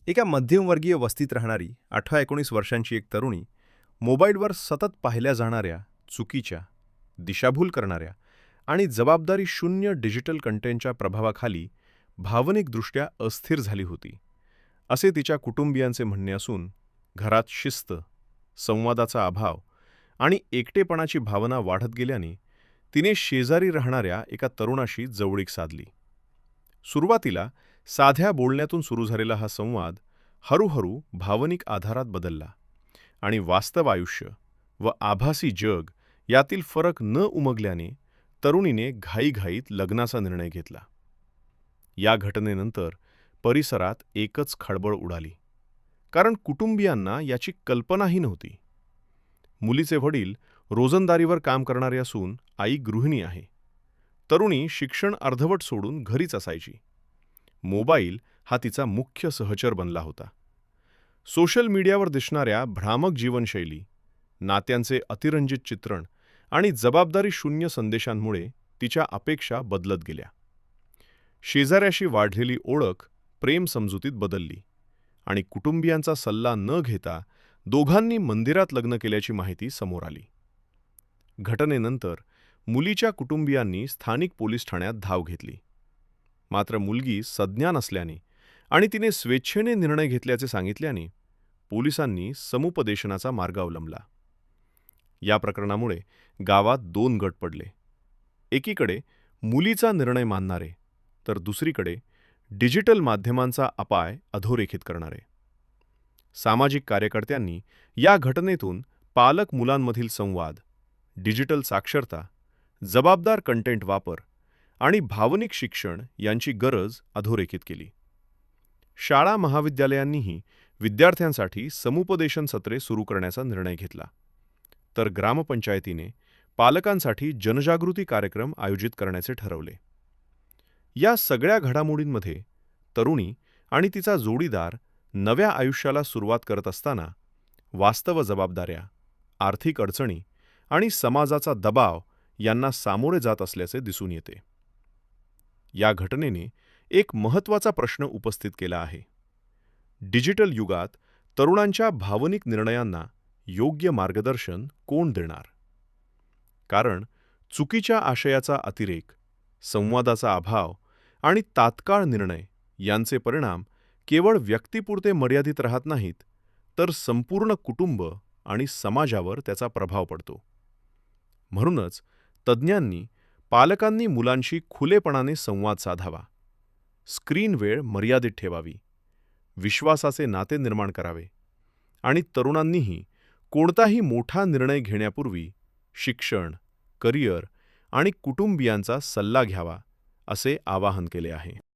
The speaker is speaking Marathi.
एका मध्यमवर्गीय वस्तीत राहणारी 18-19 वर्षांची एक तरुणी मोबाईलवर सतत पाहिल्या जाणाऱ्या, चुकीच्या, दिशाभूल करणाऱ्या आणि जबाबदारी शून्य डिजिटल कंटेंटच्या प्रभावाखाली भावनिकदृष्ट्या अस्थिर झाली होती, असे तिच्या कुटुंबियांचे म्हणणे असून घरात शिस्त, संवादाचा अभाव आणि एकटेपणाची भावना वाढत गेल्याने तिने शेजारी राहणाऱ्या एका तरुणाशी जवळीक साधली. सुरुवातीला साध्या बोलण्यातून सुरू झालेला हा संवाद हळूहळू भावनिक आधारात बदलला आणि वास्तव आयुष्य व आभासी जग यातील फरक न उमगल्याने तरुणीने घाईघाईत लग्नाचा निर्णय घेतला. या घटनेनंतर परिसरात एकच खळबळ उडाली, कारण कुटुंबियांना याची कल्पनाही नव्हती. मुलीचे वडील रोजंदारीवर काम करणारे असून आई गृहिणी आहे. तरुणी शिक्षण अर्धवट सोडून घरीच असायची. मोबाईल हा तिचा मुख्य सहचर बनला होता. सोशल मीडियावर दिसणाऱ्या भ्रामक जीवनशैली, नात्यांचे अतिरंजित चित्रण आणि जबाबदारी शून्य संदेशांमुळे तिच्या अपेक्षा बदलत गेल्या. शेजाऱ्याशी वाढलेली ओळख प्रेम समजुतीत बदलली आणि कुटुंबियांचा सल्ला न घेता दोघांनी मंदिरात लग्न केल्याची माहिती समोर आली. घटनेनंतर मुलीच्या कुटुंबियांनी स्थानिक पोलीस ठाण्यात धाव घेतली. मात्र मुलगी सज्ञान असल्याने आणि तिने स्वेच्छेने निर्णय घेतल्याचे सांगितल्याने पोलिसांनी समुपदेशनाचा मार्ग अवलंबला. या प्रकरणामुळे गावात दोन गट पडले. एकीकडे मुलीचा निर्णय मानणारे, तर दुसरीकडे डिजिटल माध्यमांचा अपाय अधोरेखित करणारे. सामाजिक कार्यकर्त्यांनी या घटनेतून पालक मुलांमधील संवाद, डिजिटल साक्षरता, जबाबदार कंटेंट वापर आणि भावनिक शिक्षण यांची गरज अधोरेखित केली. शाळा महाविद्यालयांनीही विद्यार्थ्यांसाठी समुपदेशन सत्रे सुरू करण्याचा निर्णय घेतला, तर ग्रामपंचायतीने पालकांसाठी जनजागृती कार्यक्रम आयोजित करण्याचे ठरवले. या सगळ्या घडामोडींमध्ये तरुणी आणि तिचा जोडीदार नव्या आयुष्याला सुरुवात करत असताना वास्तव जबाबदाऱ्या, आर्थिक अडचणी आणि समाजाचा दबाव यांना सामोरे जात असल्याचे दिसून येते. या घटनेने एक महत्त्वाचा प्रश्न उपस्थित केला आहे. डिजिटल युगात तरुणांच्या भावनिक निर्णयांना योग्य मार्गदर्शन कोण देणार? कारण चुकीच्या आशयाचा अतिरेक, संवादाचा अभाव आणि तात्काळ निर्णय यांचे परिणाम केवळ व्यक्तीपुरते मर्यादित राहत नाहीत, तर संपूर्ण कुटुंब आणि समाजावर त्याचा प्रभाव पडतो. म्हणूनच तज्ज्ञांनी पालकांनी मुलांशी खुलेपणाने संवाद साधावा, स्क्रीन वेळ मर्यादित ठेवावी, विश्वासाचे नाते निर्माण करावे आणि तरुणांनीही कोणताही मोठा निर्णय घेण्यापूर्वी शिक्षण, करिअर आणि कुटुंबियांचा सल्ला घ्यावा, असे आवाहन केले आहे.